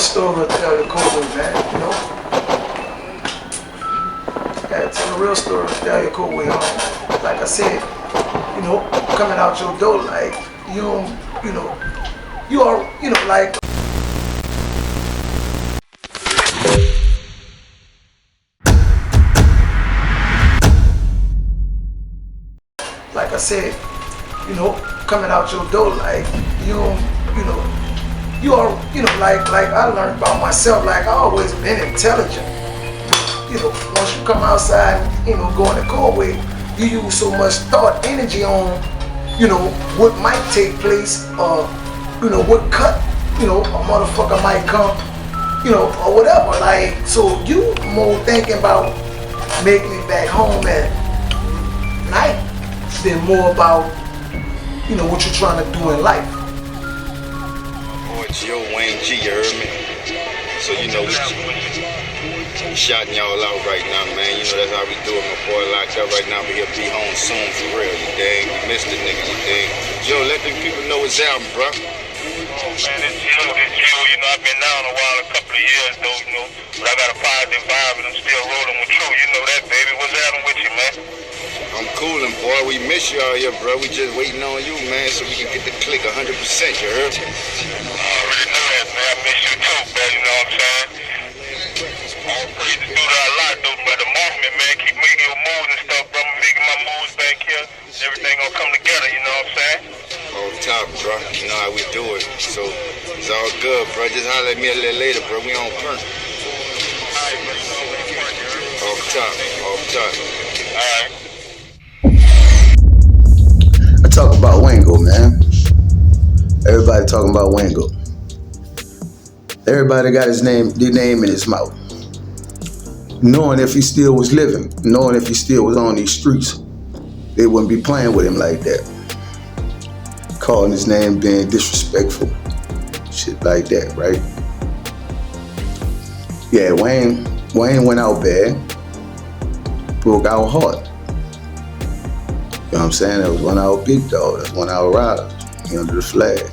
story to tell the cold, man, you know? Gotta tell a real story to tell your cold way home. Like I said, you know, coming out your door like, you know, you are, you know, like, I said, you know, coming out your door like, you know, you are, you know, like I learned about myself, like I always been intelligent. You know, once you come outside, you know, go in the hallway, you use so much thought, energy on, you know, what might take place, you know, what cut, you know, a motherfucker might come, you know, or whatever. Like, so you more thinking about making it back home at night than more about, you know, what you're trying to do in life. Boy, Joe Wayne G, you heard me? So, you know, we shouting y'all out right now, man. You know, that's how we do it. My boy locked up right now, but he'll be home soon for real, you dig? We missed the nigga, you dig? Joe, let them people know his album, bro. Man, it's Joe, you know, I've been down a while, a couple of years, though, you know, but I got a positive vibe and I'm still rolling with Tru. You know that, baby. What's happening with you, man? I'm coolin', boy. We miss you out here, bro. We just waiting on you, man, so we can get the click 100%, you heard? I already know that, man. I miss you too, bro. You know what I'm saying? All praise to do that a lot, though, but the movement, man, keep making your moves and stuff, bro. I'm making my moves back here. Everything gonna come together, you know what I'm saying? On top, bro. You know how we do it. So, it's all good, bro. Just holler at me a little later, bro. We on perk. Alright, man. Off top, off top. Alright. I talk about Wango, man. Everybody talking about Wango. Everybody got their name in his mouth. Knowing if he still was living, knowing if he still was on these streets, they wouldn't be playing with him like that. Calling his name, being disrespectful, shit like that, right? Yeah, Wayne went out bad, broke our heart. You know what I'm saying? That was one of our big dogs, that's one of our riders, under the flag.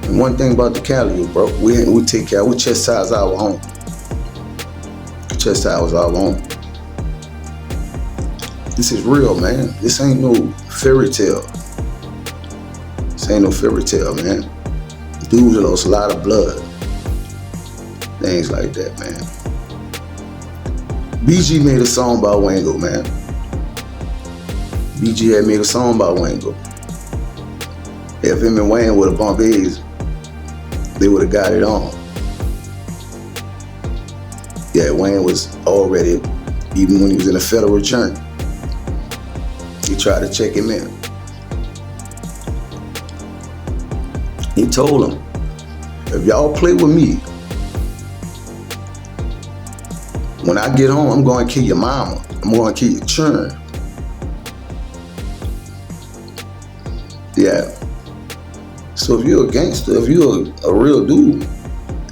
And one thing about the Calliope, bro, we take care, we chastise our own. Chastise our own. This is real, man. This ain't no fairy tale. This ain't no fairy tale, man. Dudes lost a lot of blood. Things like that, man. BG made a song about Wango, man. BG had made a song about Wango. If him and Wayne would have bumped heads, they would have got it on. Yeah, Wayne was already, even when he was in a federal journey, he tried to check him in. He told him, if y'all play with me, when I get home, I'm going to kill your mama. I'm going to kill your children. Yeah. So if you're a gangster, if you're a real dude,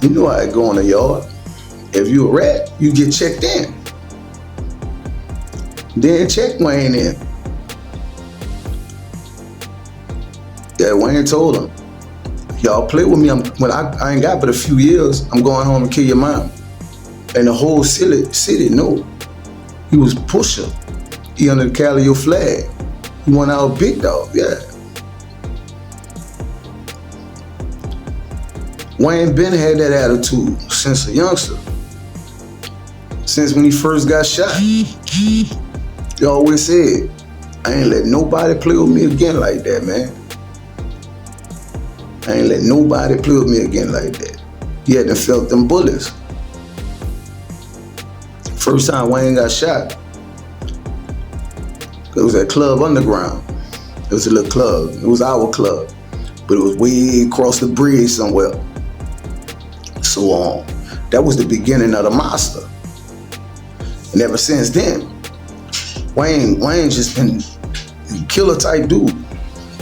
you know how it go in the yard. If you're a rat, you get checked in. Then check Wayne in. Yeah, Wayne told him, y'all play with me, when I ain't got but a few years, I'm going home and kill your mom. And the whole city know. He was pusher. He under the Calliope flag. He went out big dog, yeah. Wayne been had that attitude since a youngster. Since when he first got shot. He always said, I ain't let nobody play with me again like that, man. I ain't let nobody play with me again like that. He hadn't felt them bullets. First time Wayne got shot, it was at Club Underground. It was a little club. It was our club, but it was way across the bridge somewhere. So that was the beginning of the monster. And ever since then, Wayne just been a killer type dude.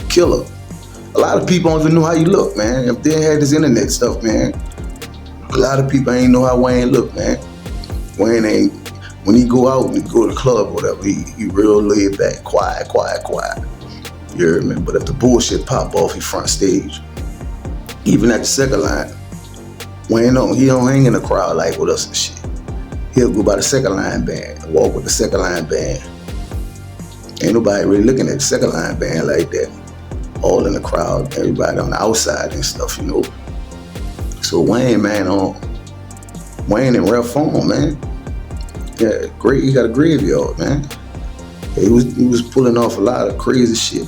Killer. A lot of people don't even know how you look, man. If they had this internet stuff, man, a lot of people ain't know how Wayne look, man. Wayne ain't, when he go out and go to the club or whatever, he real laid back, quiet. You hear me? But if the bullshit pop off, he front stage. Even at the second line, he don't hang in the crowd like with us and shit. He'll go by the second line band, walk with the second line band. Ain't nobody really looking at the second line band like that. All in the crowd, everybody on the outside and stuff, you know. So Wayne, man, Wayne in rare form, man. Yeah, great. He got a graveyard, man. He was pulling off a lot of crazy shit.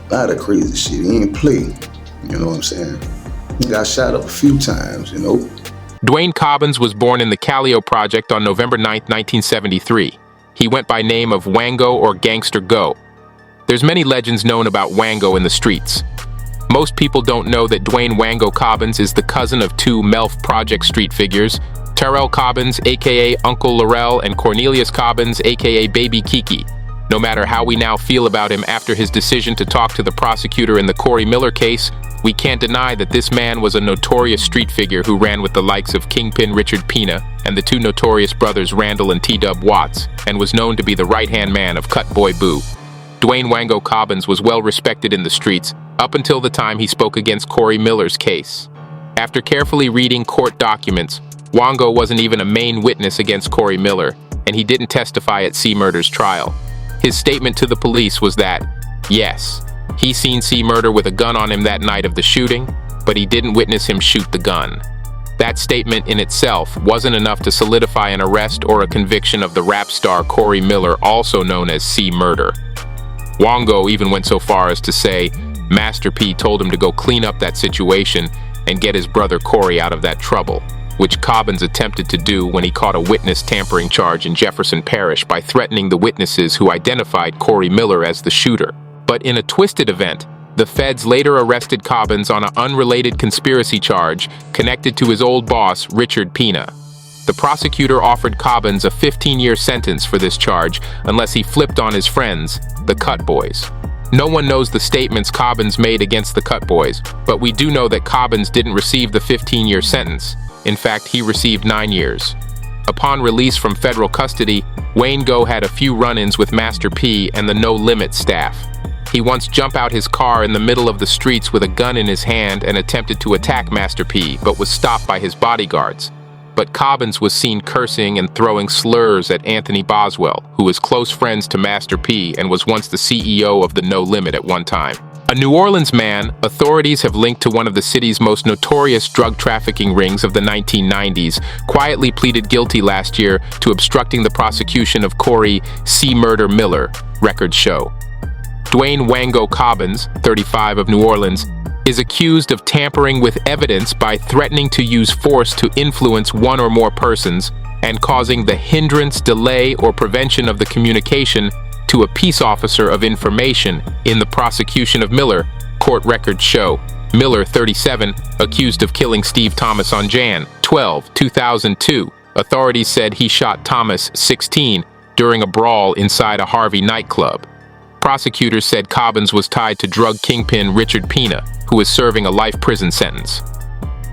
He ain't play. You know what I'm saying? He got shot up a few times, you know. Dwayne Cobbins was born in the Calliope Project on November 9, 1973. He went by name of Wango or Gangster Go. There's many legends known about Wango in the streets. Most people don't know that Dwayne Wango Cobbins is the cousin of two Melf Project street figures, Terrell Cobbins, aka Uncle Laurel, and Cornelius Cobbins, aka Baby Kiki. No matter how we now feel about him after his decision to talk to the prosecutor in the Corey Miller case, we can't deny that this man was a notorious street figure who ran with the likes of Kingpin Richard Pina and the two notorious brothers Randall and T-Dub Watts, and was known to be the right-hand man of Cut Boy Boo. Dwayne Wango Cobbins was well respected in the streets up until the time he spoke against Corey Miller's case. After carefully reading court documents, Wango wasn't even a main witness against Corey Miller, and he didn't testify at C. Murder's trial. His statement to the police was that, yes, he seen C. Murder with a gun on him that night of the shooting, but he didn't witness him shoot the gun. That statement in itself wasn't enough to solidify an arrest or a conviction of the rap star Corey Miller, also known as C. Murder. Wango even went so far as to say Master P told him to go clean up that situation and get his brother Corey out of that trouble, which Cobbins attempted to do when he caught a witness tampering charge in Jefferson Parish by threatening the witnesses who identified Corey Miller as the shooter. But in a twisted event, the feds later arrested Cobbins on an unrelated conspiracy charge connected to his old boss, Richard Pina. The prosecutor offered Cobbins a 15-year sentence for this charge unless he flipped on his friends, the CUTT Boys. No one knows the statements Cobbins made against the CUTT Boys, but we do know that Cobbins didn't receive the 15-year sentence. In fact, he received 9 years. Upon release from federal custody, Wango had a few run-ins with Master P and the No Limit staff. He once jumped out his car in the middle of the streets with a gun in his hand and attempted to attack Master P, but was stopped by his bodyguards. But Cobbins was seen cursing and throwing slurs at Anthony Boswell, who was close friends to Master P and was once the CEO of the No Limit at one time. A New Orleans man, authorities have linked to one of the city's most notorious drug trafficking rings of the 1990s, quietly pleaded guilty last year to obstructing the prosecution of Corey C. Murder Miller, records show. Dwayne Wango Cobbins, 35, of New Orleans, is accused of tampering with evidence by threatening to use force to influence one or more persons and causing the hindrance, delay, or prevention of the communication to a peace officer of information in the prosecution of Miller, court records show. Miller, 37, accused of killing Steve Thomas on Jan 12, 2002. Authorities said he shot Thomas, 16, during a brawl inside a Harvey nightclub. Prosecutors said Cobbins was tied to drug kingpin Richard Pina, who is serving a life prison sentence.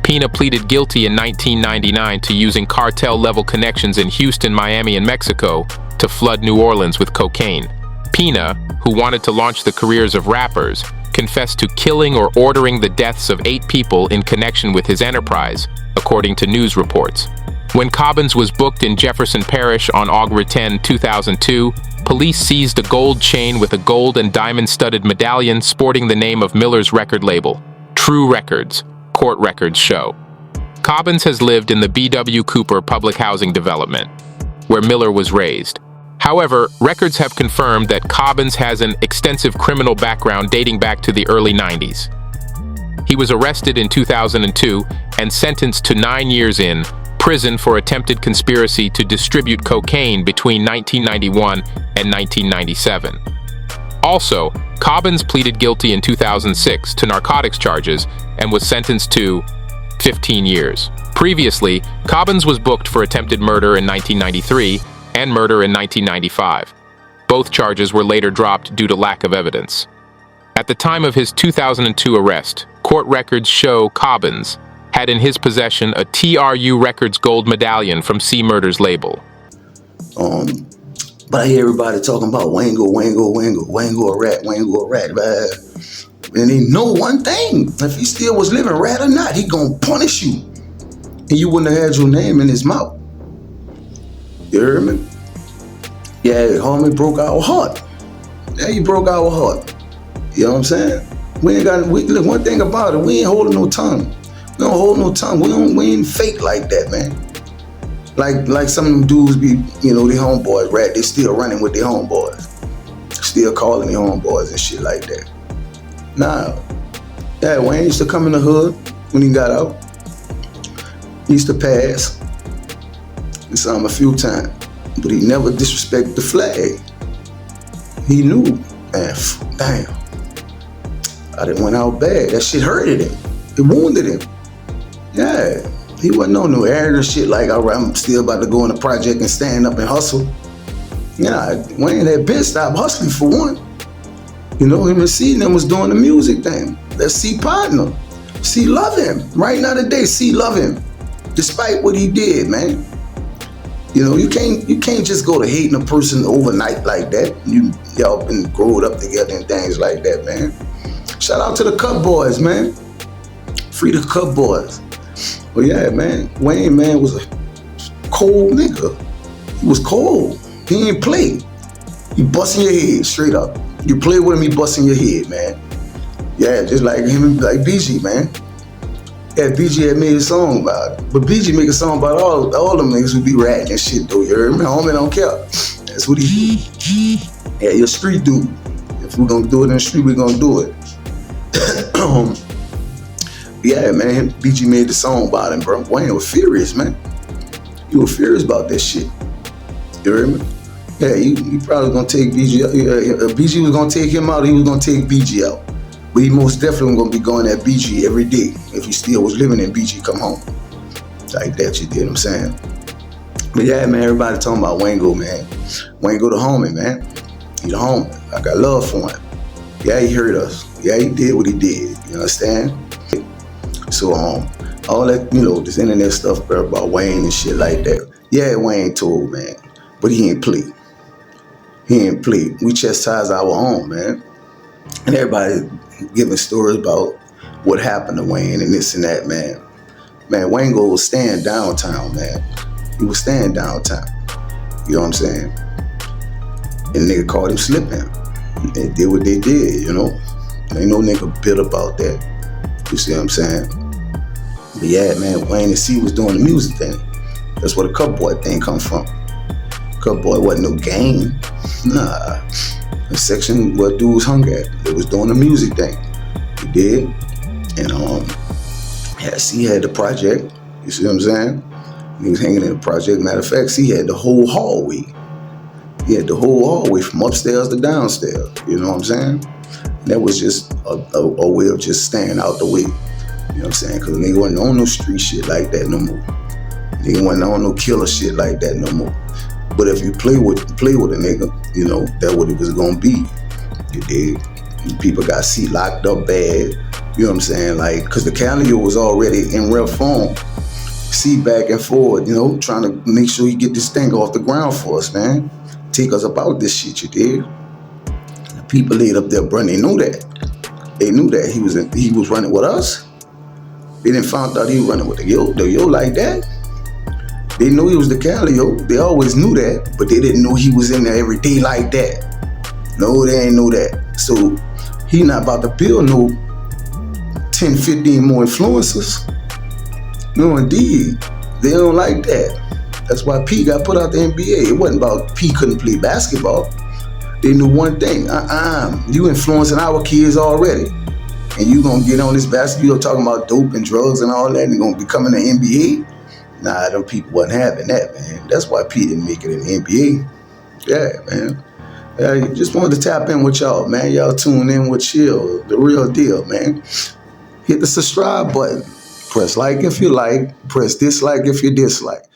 Pina pleaded guilty in 1999 to using cartel-level connections in Houston, Miami, and Mexico to flood New Orleans with cocaine. Pina, who wanted to launch the careers of rappers, confessed to killing or ordering the deaths of 8 people in connection with his enterprise, according to news reports. When Cobbins was booked in Jefferson Parish on August 10, 2002, police seized a gold chain with a gold and diamond-studded medallion sporting the name of Miller's record label, True Records, court records show. Cobbins has lived in the B.W. Cooper public housing development, where Miller was raised. However, records have confirmed that Cobbins has an extensive criminal background dating back to the early 90s. He was arrested in 2002 and sentenced to 9 years in prison for attempted conspiracy to distribute cocaine between 1991 and 1997. Also, Cobbins pleaded guilty in 2006 to narcotics charges and was sentenced to 15 years. Previously, Cobbins was booked for attempted murder in 1993 and murder in 1995. Both charges were later dropped due to lack of evidence. At the time of his 2002 arrest, court records show Cobbins had in his possession a TRU Records gold medallion from C. Murder's label. But I hear everybody talking about Wango a rat, man. And he know one thing. If he still was living, rat or not, he gonna punish you. And you wouldn't have had your name in his mouth. You heard me? Yeah, homie broke our heart. Yeah, he broke our heart. You know what I'm saying? Look, one thing about it, we ain't holding no tongue. We don't hold no tongue. We ain't fake like that, man. Like some of them dudes be, you know, they homeboys, rat, they still running with their homeboys. Still calling their homeboys and shit like that. Nah. Yeah, Wayne used to come in the hood when he got out. He used to pass. He saw him a few times, but he never disrespected the flag. He knew, man, damn. I done went out bad. That shit hurted him. It wounded him. Yeah. He wasn't on no arrogant shit like, all right, I'm still about to go in the project and stand up and hustle. Yeah, Wayne had been stopped hustling for one. You know, him and C and them was doing the music thing. That's C partner. C love him. Right now today, C love him. Despite what he did, man. You know, you can't just go to hating a person overnight like that. Y'all been growing up together and things like that, man. Shout out to the CUTT boys, man. Free the CUTT boys. But yeah, man, Wayne, man, was a cold nigga. He was cold. He ain't play. He busting your head straight up. You play with him, he busting your head, man. Yeah, just like him, like BG, man. Yeah, BG had made a song about it. But BG make a song about all them niggas who be ratting and shit, though. You heard me? Homie don't care. That's what he do. Yeah, you're a street dude. If we're gonna do it in the street, we're gonna do it. Yeah, man, BG made the song about him, bro. Wayne was furious, man. He was furious about that shit. You heard me? Yeah, he probably gonna take BG out. BG was gonna take him out, he was gonna take BG out. But he most definitely gonna be going at BG every day if he still was living in BG come home. Like that, you get what I'm saying? But yeah, man, everybody talking about Wango, man. Wango the homie, man. He the homie. I got love for him. Yeah, he hurt us. Yeah, he did what he did. You understand? So all that, you know, this internet stuff, bro, about Wayne and shit like that. Yeah, Wayne told, man, but he ain't play. He ain't play. We chastise our own, man. And everybody giving stories about what happened to Wayne and this and that, man. Man, Wango was staying downtown, man. He was staying downtown. You know what I'm saying? And nigga caught him slipping. They did what they did, you know? Ain't no nigga bitter about that. You see what I'm saying? But yeah, man, Wayne and C was doing the music thing. That's where the CUTT boy thing come from. CUTT boy wasn't no gang. Nah. The section where dudes hung at. They was doing the music thing. He did. And yeah, C had the project. You see what I'm saying? He was hanging in the project. Matter of fact, C had the whole hallway. He had the whole hallway from upstairs to downstairs. You know what I'm saying? And that was just a way of just staying out the way. You know what I'm saying? Because nigga wasn't on no street shit like that no more. Nigga wasn't on no killer shit like that no more. But if you play with a nigga, you know, that's what it was gonna be. You dig? And people got C locked up bad. You know what I'm saying? Like, cause the Calliope was already in real form. C back and forward, you know, trying to make sure he get this thing off the ground for us, man. Take us about this shit, you dig? The people laid up there, bro, they knew that. They knew that he was running with us. They didn't find out he was running with the yo like that. They knew he was the Calliope. They always knew that, but they didn't know he was in there every day like that. No, they ain't know that. So he not about to build no 10, 15 more influencers. No, indeed. They don't like that. That's why P got put out the NBA. It wasn't about P couldn't play basketball. They knew one thing. You influencing our kids already. And you gonna get on this basketball talking about dope and drugs and all that and gonna be coming to NBA? Nah, them people wasn't having that, man. That's why P didn't make it in the NBA. Yeah, man. I just wanted to tap in with y'all, man. Y'all tune in with Chill, the real deal, man. Hit the subscribe button. Press like if you like. Press dislike if you dislike.